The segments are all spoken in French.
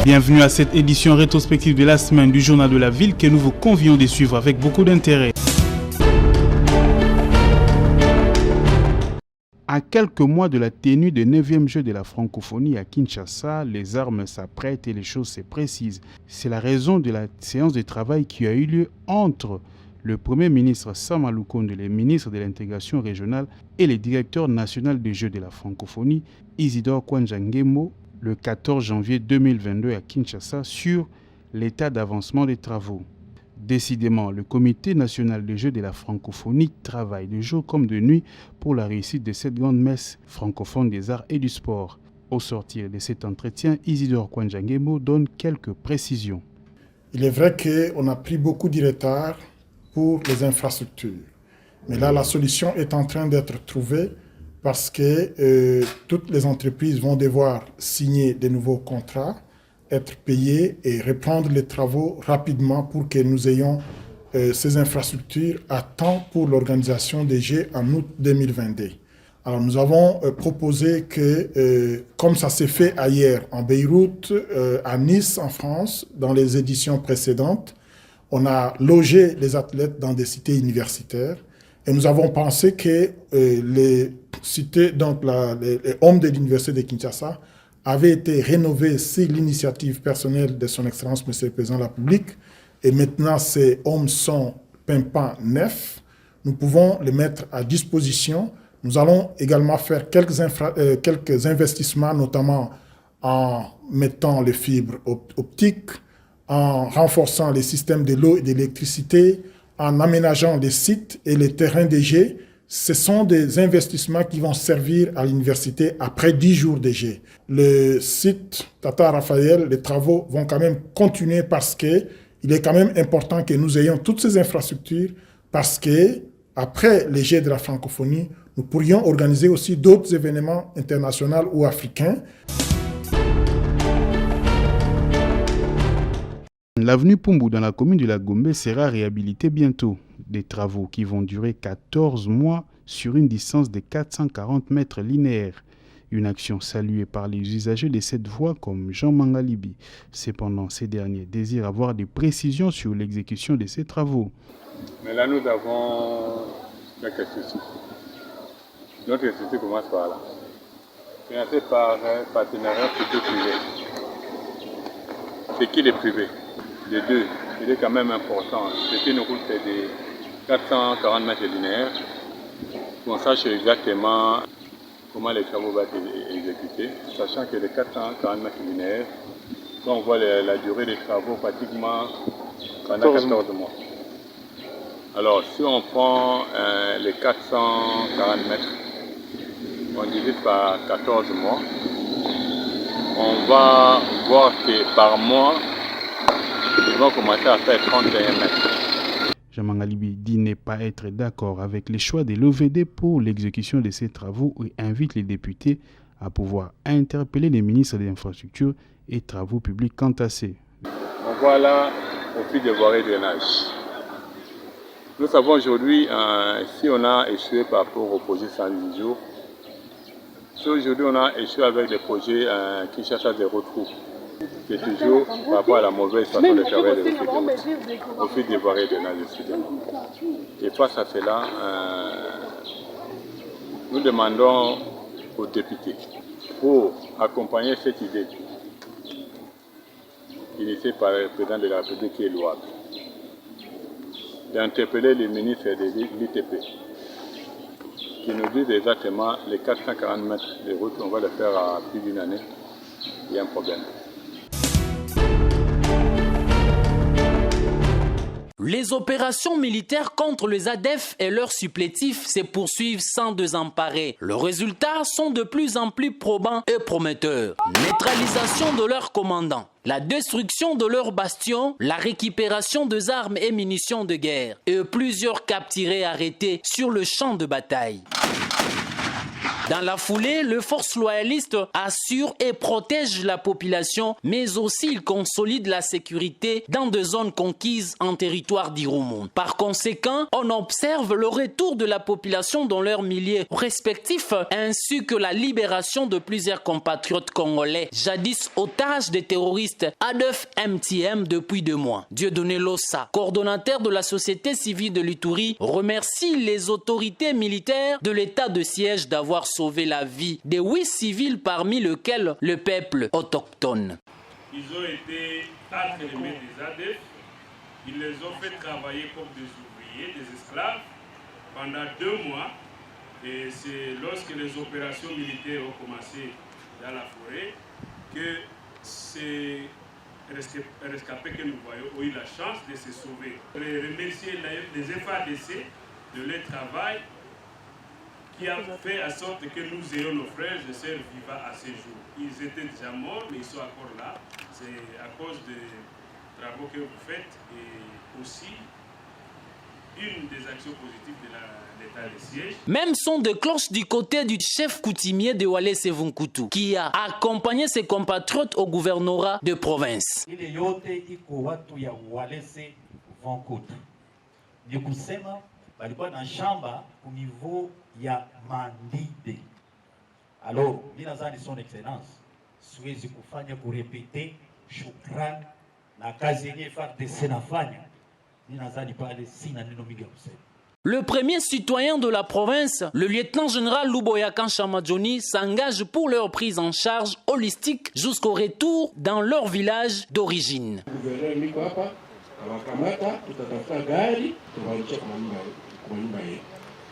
Bienvenue à cette édition rétrospective de la semaine du Journal de la Ville que nous vous convions de suivre avec beaucoup d'intérêt. À quelques mois de la tenue des 9e Jeux de la francophonie à Kinshasa, les armes s'apprêtent et les choses se précisent. C'est la raison de la séance de travail qui a eu lieu entre le Premier ministre Sama Lukonde, le ministre de l'intégration régionale et le directeur national des Jeux de la francophonie, Isidore Kwanjangemo, le 14 janvier 2022 à Kinshasa sur l'état d'avancement des travaux. Décidément, le Comité national des Jeux de la francophonie travaille de jour comme de nuit pour la réussite de cette grande messe francophone des arts et du sport. Au sortir de cet entretien, Isidore Kwanjangemo donne quelques précisions. Il est vrai qu'on a pris beaucoup de retard pour les infrastructures. Mais là, la solution est en train d'être trouvée parce que toutes les entreprises vont devoir signer de nouveaux contrats, être payées et reprendre les travaux rapidement pour que nous ayons ces infrastructures à temps pour l'organisation des Jeux en août 2022. Alors nous avons proposé que, comme ça s'est fait ailleurs en Beyrouth, à Nice en France, dans les éditions précédentes, on a logé les athlètes dans des cités universitaires et nous avons pensé que les cités, donc les hommes de l'université de Kinshasa, avaient été rénovés sur l'initiative personnelle de son Excellence, M. le Président de la République. Et maintenant, ces hommes sont pimpants neufs. Nous pouvons les mettre à disposition. Nous allons également faire quelques investissements, notamment en mettant les fibres optiques, en renforçant les systèmes de l'eau et de l'électricité, en aménageant les sites et les terrains des Jeux. Ce sont des investissements qui vont servir à l'université après 10 jours de Jeux. Le site Tata Raphaël, les travaux vont quand même continuer parce qu'il est quand même important que nous ayons toutes ces infrastructures parce que après les Jeux de la francophonie, nous pourrions organiser aussi d'autres événements internationaux ou africains. L'avenue Pumbu dans la commune de la Gombe sera réhabilitée bientôt. Des travaux qui vont durer 14 mois sur une distance de 440 mètres linéaires. Une action saluée par les usagers de cette voie comme Jean Mangalibi. Cependant, ces derniers désirent avoir des précisions sur l'exécution de ces travaux. Mais là, nous avons quelques soucis. Notre société commence par là. Financé par un partenariat public-privé. C'est qui les privés? Les deux, il est quand même important. C'est une route de 440 mètres linéaires. On sache exactement comment les travaux vont être exécutés, sachant que les 440 mètres linéaires, on voit la durée des travaux pratiquement pendant 14 mois. Alors, si on prend les 440 mètres, on divise par 14 mois, on va voir que par mois, ils vont commencer à faire 31 mètres. Jean Mangalibi dit ne pas être d'accord avec les choix de l'OVD pour l'exécution de ces travaux et invite les députés à pouvoir interpeller les ministres des infrastructures et travaux publics quant à ces. On voit là au fil de voiries de drainage. Nous savons aujourd'hui, si on a échoué par rapport au projet 110 jours, si aujourd'hui on a échoué avec des projets qui cherchent à des retrouver. C'est toujours par rapport à la mauvaise façon de travailler au fil des voiries de drainage. Et face à cela, nous demandons aux députés, pour accompagner cette idée initiée par le président de la République qui est louable, d'interpeller les ministres de l'ITP qui nous disent exactement les 440 mètres de route, on va le faire à plus d'une année, il y a un problème. Les opérations militaires contre les ADF et leurs supplétifs se poursuivent sans désemparer. Les résultats sont de plus en plus probants et prometteurs. Neutralisation de leurs commandants, la destruction de leurs bastions, la récupération des armes et munitions de guerre et plusieurs capturés arrêtés sur le champ de bataille. Dans la foulée, les forces loyalistes assurent et protègent la population, mais aussi ils consolident la sécurité dans des zones conquises en territoire d'Irumu. Par conséquent, on observe le retour de la population dans leurs milieux respectifs, ainsi que la libération de plusieurs compatriotes congolais, jadis otages des terroristes ADF MTM depuis 2 mois. Dieudonné Lossa, coordonnateur de la société civile de l'Ituri, remercie les autorités militaires de l'état de siège d'avoir sauvé la vie de 8 civils parmi lesquels le peuple autochtone. Ils ont été entre les mains des ADF, ils les ont fait travailler comme des ouvriers, des esclaves, pendant 2 mois. Et c'est lorsque les opérations militaires ont commencé dans la forêt que ces rescapés que nous voyons ont eu la chance de se sauver. Je voudrais remercier les FADC de leur travail qui a fait en sorte que nous ayons nos frères et sœurs vivants à ce jour. Ils étaient déjà morts, mais ils sont encore là. C'est à cause des travaux que vous faites et aussi une des actions positives de l'état de siège. Même son de cloche du côté du chef coutumier de Wale Sevunkutu, qui a accompagné ses compatriotes au gouvernorat de province. Ile yote iko watu ya Wale Sevunkutu. Ni kusema balikuwa na shamba au niveau ya Mandide. Alors, mimi nadhani son excellence siwezi kufanya kurepete shukrani na kazi yenyewe FARDC nafanya. Mimi nadhani pale sina neno mingi ya kusema. Le premier citoyen de la province, le lieutenant-général Luboyakan Chamadjoni, s'engage pour leur prise en charge holistique jusqu'au retour dans leur village d'origine.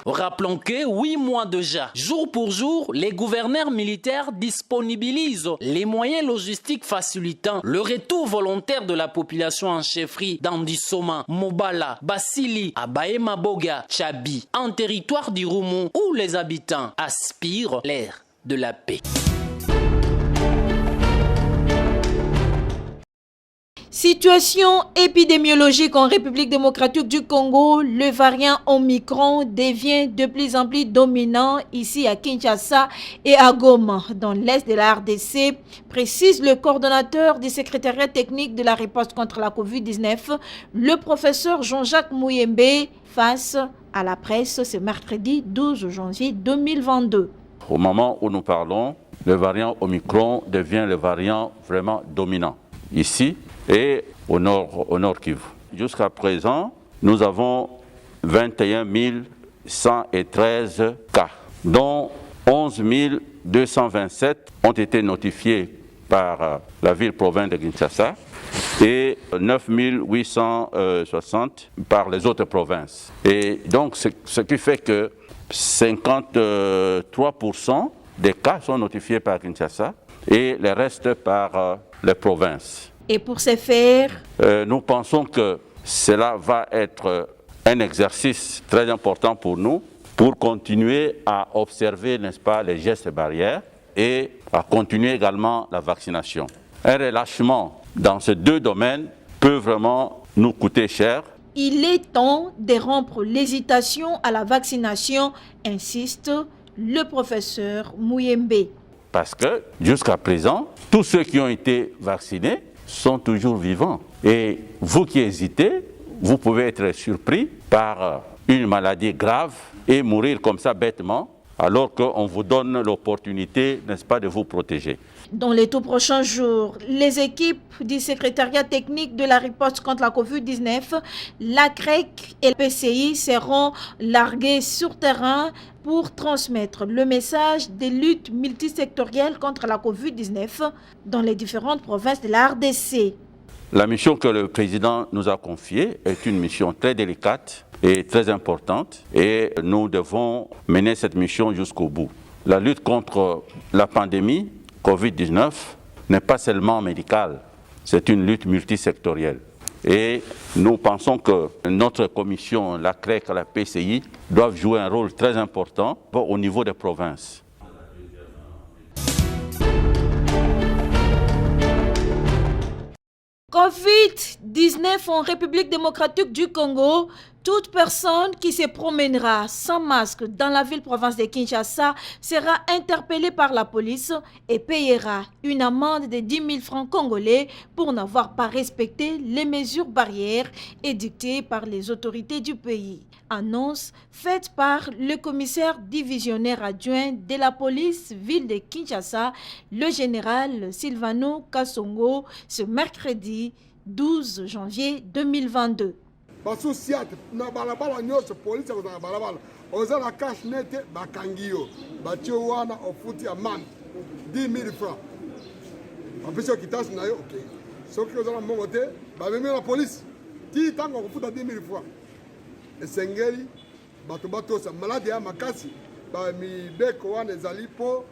Rappelons que 8 mois déjà, jour pour jour, les gouverneurs militaires disponibilisent les moyens logistiques facilitant le retour volontaire de la population en chefferie d'Andissoma, Mobala, Basili, Abaye Maboga, Tchabi, en territoire d'Irumu où les habitants aspirent l'ère de la paix. Situation épidémiologique en République démocratique du Congo, le variant Omicron devient de plus en plus dominant ici à Kinshasa et à Goma, dans l'est de la RDC, précise le coordonnateur du secrétariat technique de la riposte contre la COVID-19, le professeur Jean-Jacques Mouyembe, face à la presse ce mercredi 12 janvier 2022. Au moment où nous parlons, le variant Omicron devient le variant vraiment dominant ici et au nord Kivu. Jusqu'à présent, nous avons 21 113 cas, dont 11 227 ont été notifiés par la ville-province de Kinshasa et 9 860 par les autres provinces. Et donc, ce qui fait que 53% des cas sont notifiés par Kinshasa et le reste par les provinces. Et pour ce faire, nous pensons que cela va être un exercice très important pour nous, pour continuer à observer, n'est-ce pas, les gestes barrières et à continuer également la vaccination. Un relâchement dans ces 2 domaines peut vraiment nous coûter cher. il est temps de rompre l'hésitation à la vaccination, insiste le professeur Mouyembe. Parce que jusqu'à présent, tous ceux qui ont été vaccinés sont toujours vivants. Et vous qui hésitez, vous pouvez être surpris par une maladie grave et mourir comme ça bêtement, alors qu'on vous donne l'opportunité, n'est-ce pas, de vous protéger. Dans les tout prochains jours, les équipes du secrétariat technique de la riposte contre la COVID-19, la CREC et le PCI seront largués sur terrain pour transmettre le message des luttes multisectorielles contre la COVID-19 dans les différentes provinces de la RDC. La mission que le président nous a confiée est une mission très délicate et très importante et nous devons mener cette mission jusqu'au bout. La lutte contre la pandémie COVID-19 n'est pas seulement médicale, c'est une lutte multisectorielle. Et nous pensons que notre commission, la CREC et la PCI, doivent jouer un rôle très important au niveau des provinces. Covid-19 en République démocratique du Congo, Toute personne qui se promènera sans masque dans la ville-province de Kinshasa sera interpellée par la police et payera une amende de 10 000 francs congolais pour n'avoir pas respecté les mesures barrières édictées par les autorités du pays. Annonce faite par le commissaire divisionnaire adjoint de la police ville de Kinshasa, le général Silvano Kasongo, ce mercredi 12 janvier 2022. Basosiate na balabala nyonso police kozala balabala oza la cache nete bakangio batio wana ofuti amende 10 000 francs apesio kitasi na yo ok soki ozala mbongo te bamemi la police ti ntango kofuta 10 000 francs esengeli bato batosa malade ya makasi bamibeko wana ezali mpo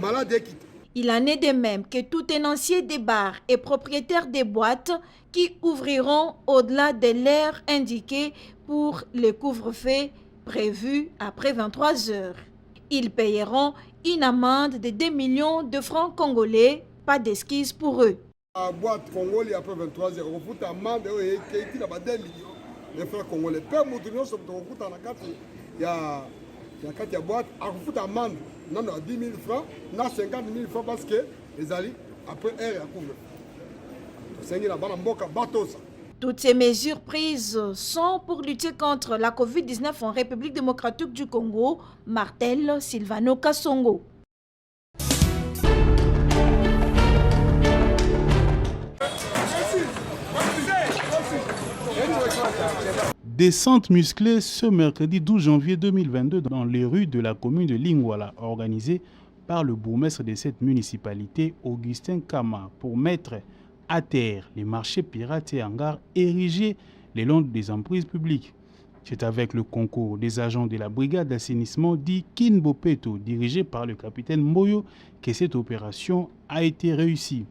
malade ekita. Il en est de même que tout tenancier des bars et propriétaires des boîtes qui ouvriront au-delà de l'heure indiquée pour le couvre-feu prévu après 23 heures. Ils payeront une amende de 2 millions de francs congolais, pas d'esquisse pour eux. La boîte congolais après 23 heures, on fout amende qui a 2 millions de francs congolais. Peu de gens sont dans la carte, il y a la boîte, on fout amende. Non, 10 000 francs, non 50 000 francs parce que les alliés, après air, Toutes ces mesures prises sont pour lutter contre la COVID-19 en République démocratique du Congo, martèle Silvano Kasongo. Descente musclée ce mercredi 12 janvier 2022 dans les rues de la commune de Lingwala, organisée par le bourgmestre de cette municipalité, Augustin Kama, pour mettre à terre les marchés pirates et hangars érigés le long des emprises publiques. C'est avec le concours des agents de la brigade d'assainissement dit Kinbopeto, dirigée par le capitaine Moyo, que cette opération a été réussie.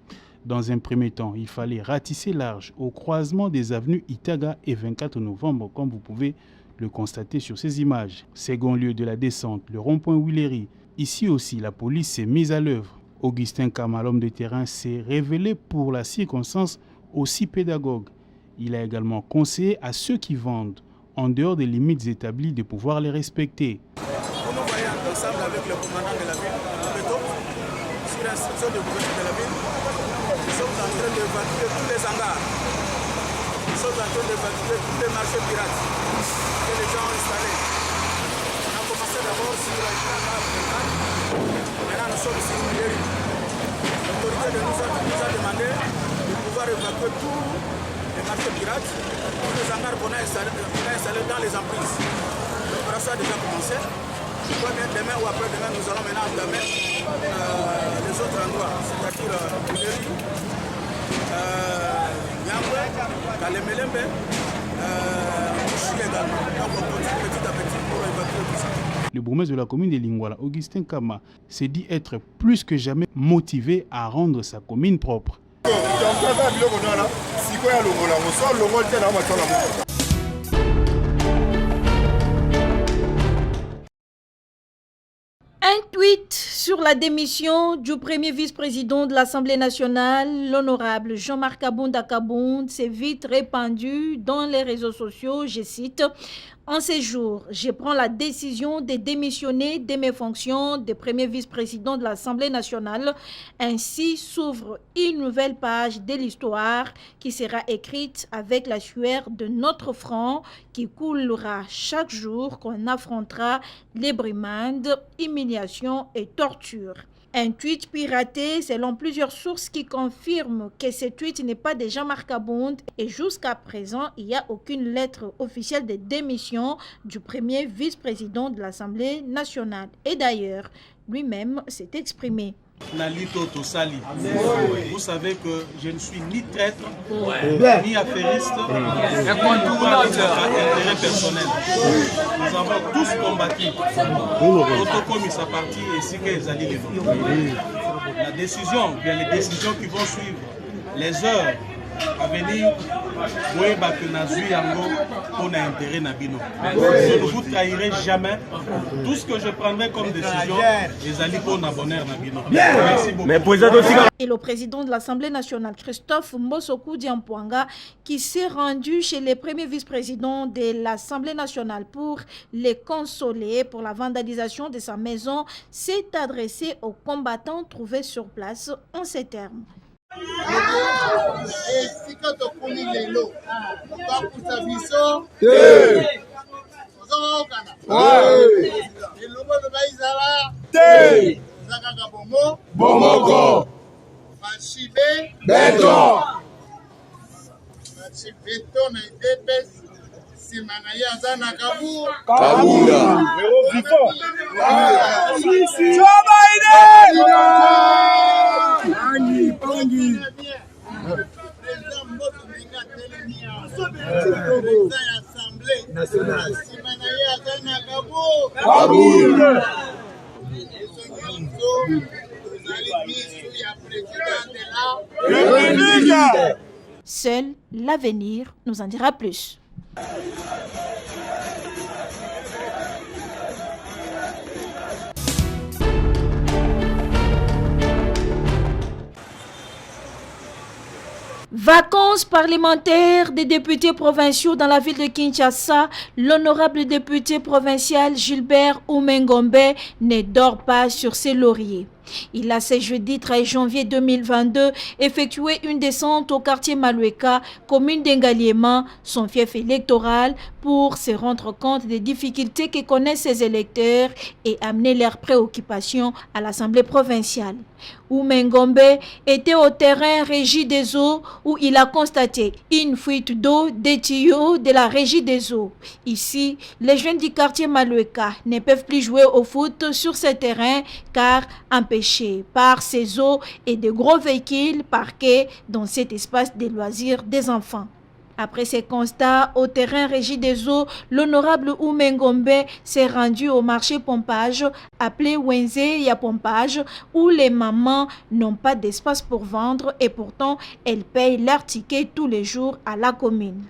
Dans un premier temps, il fallait ratisser large au croisement des avenues Itaga et 24 novembre, comme vous pouvez le constater sur ces images. Second lieu de la descente, le rond-point Willery. Ici aussi, la police s'est mise à l'œuvre. Augustin Kama, l'homme de terrain, s'est révélé pour la circonstance aussi pédagogue. Il a également conseillé à ceux qui vendent, en dehors des limites établies, de pouvoir les respecter. Nous voyons ensemble avec le commandant de la ville, sur l'instruction du gouverneur de la ville. Nous sommes en train d'évacuer tous les hangars. Nous sommes en train d'évacuer tous les marchés pirates que les gens ont installés. On a commencé d'abord sur la Itaga. Maintenant nous sommes sur Willery. L'autorité nous a demandé de pouvoir évacuer tous les marchés pirates, tous les hangars qu'on a installés dans les emprises. L'opération a déjà commencé. Je crois bien demain ou après-demain, nous allons maintenant entamer les autres endroits, c'est-à-dire Willery, Nyangwe, Kalemelembe, Mouchi également. Donc on continue petit à petit pour évacuer tout ça. Le bourgmestre de la commune de Lingwala, Augustin Kama, s'est dit être plus que jamais motivé à rendre sa commune propre. Un tweet sur la démission du premier vice-président de l'Assemblée nationale, l'honorable Jean-Marc Kabound Akabound, s'est vite répandu dans les réseaux sociaux. Je cite: en ces jours, je prends la décision de démissionner de mes fonctions de premier vice-président de l'Assemblée nationale. Ainsi s'ouvre une nouvelle page de l'histoire qui sera écrite avec la sueur de notre front qui coulera chaque jour qu'on affrontera les brimades, humiliations et tortures. Un tweet piraté selon plusieurs sources qui confirment que ce tweet n'est pas de Jean-Marc Kabound et jusqu'à présent, il n'y a aucune lettre officielle de démission du premier vice-président de l'Assemblée nationale. Et d'ailleurs, lui-même s'est exprimé. Nalito Tosali. Vous savez que je ne suis ni traître, ni affairiste, ni pour intérêt personnel. Nous avons tous combattu. Autocom sa partie et c'est qu'ils allaient les vendre. La décision, bien les décisions qui vont suivre, les heures à venir. On a intérêt Nabino. Je ne vous trahirai jamais. Tout ce que je prendrai comme décision, les alliés pour bonheur Nabino. Merci beaucoup. Et le président de l'Assemblée nationale, Christophe Mbosokou Diampouanga, qui s'est rendu chez les premiers vice-présidents de l'Assemblée nationale pour les consoler pour la vandalisation de sa maison, s'est adressé aux combattants trouvés sur place en ces termes. Seul l'avenir nous en dira plus. Vacances parlementaires des députés provinciaux dans la ville de Kinshasa, l'honorable député provincial Gilbert Oumengombe ne dort pas sur ses lauriers. Il a ce jeudi 13 janvier 2022 effectué une descente au quartier Malueka, commune d'Engaliema, son fief électoral, pour se rendre compte des difficultés que connaissent ses électeurs et amener leurs préoccupations à l'Assemblée provinciale. Oumengombe était au terrain Régie des eaux où il a constaté une fuite d'eau des tuyaux de la Régie des eaux. Ici, les jeunes du quartier Malueka ne peuvent plus jouer au foot sur ce terrain car empêchés par ces eaux et de gros véhicules parqués dans cet espace de loisirs des enfants. Après ces constats, au terrain Régie des eaux, l'honorable Oumengombe s'est rendu au marché pompage, appelé Wenze ya pompage, où les mamans n'ont pas d'espace pour vendre et pourtant elles payent leur ticket tous les jours à la commune.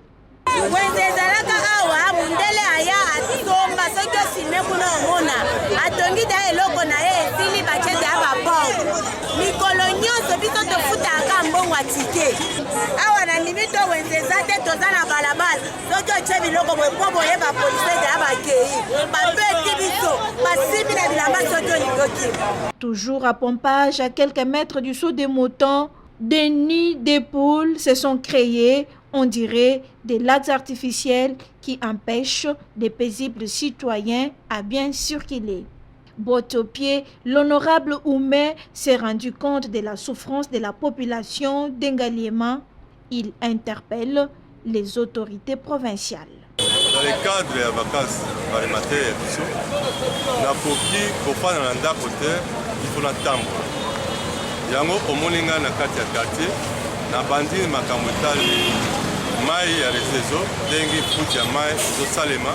Toujours à pompage, à quelques mètres du saut des moutons, des nids de poules se sont créés, on dirait des lacs artificiels qui empêchent les paisibles citoyens à bien circuler. Botte au pied, l'honorable Oumé s'est rendu compte de la souffrance de la population d'Engaliema. Il interpelle les autorités provinciales. Dans le cadre de la vacances parlementaires, na poki kofana na ndako te ifuna tambo. Yango omoninga na kati ya quartier na bandini makambo etali mai ya resezo dengi futi ya mai ezosalema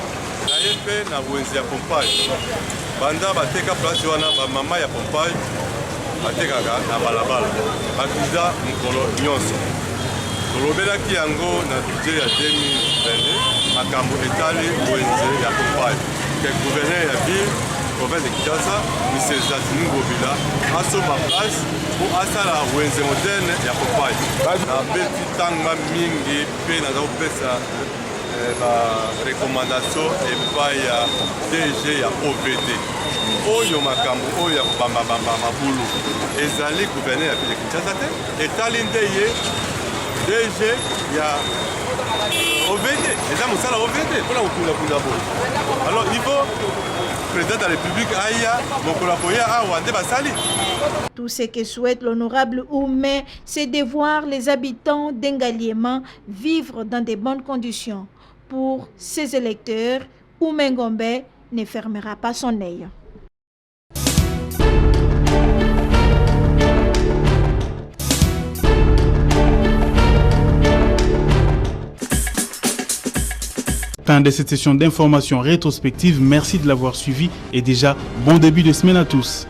na ye mpe na wenze ya pompage. Banda bateka place wana bamama ya pompage batekaka na balabala bakiza mokolo nyonso. Tolobelaki yango na budget ya 2022 makambo etali wenze ya pompage ke gouverneur ya ville province de Kinshasa Mr. Zatini Ngobila asomba place po asala wenze moderne ya pompage. Nabeti tanga mingi mpe naza kopesa ba recommandation epai ya DG ya OVD oyo makambo oyo ya kobambabamba mabulu ezali gouverneur ya ville ya Kinshasa te etali nde ye DG ya OVD eza mosala OVD mpona kokunda boye. Alors il faut président de la République aya mokolo akoya awa nde basali. Tout ce que souhaite l'honorable Oumé, c'est de voir les habitants d'Engaliema vivre dans de bonnes conditions. Pour ses électeurs, Oumengombe ne fermera pas son œil. Fin de cette session d'information rétrospective. Merci de l'avoir suivi et déjà bon début de semaine à tous.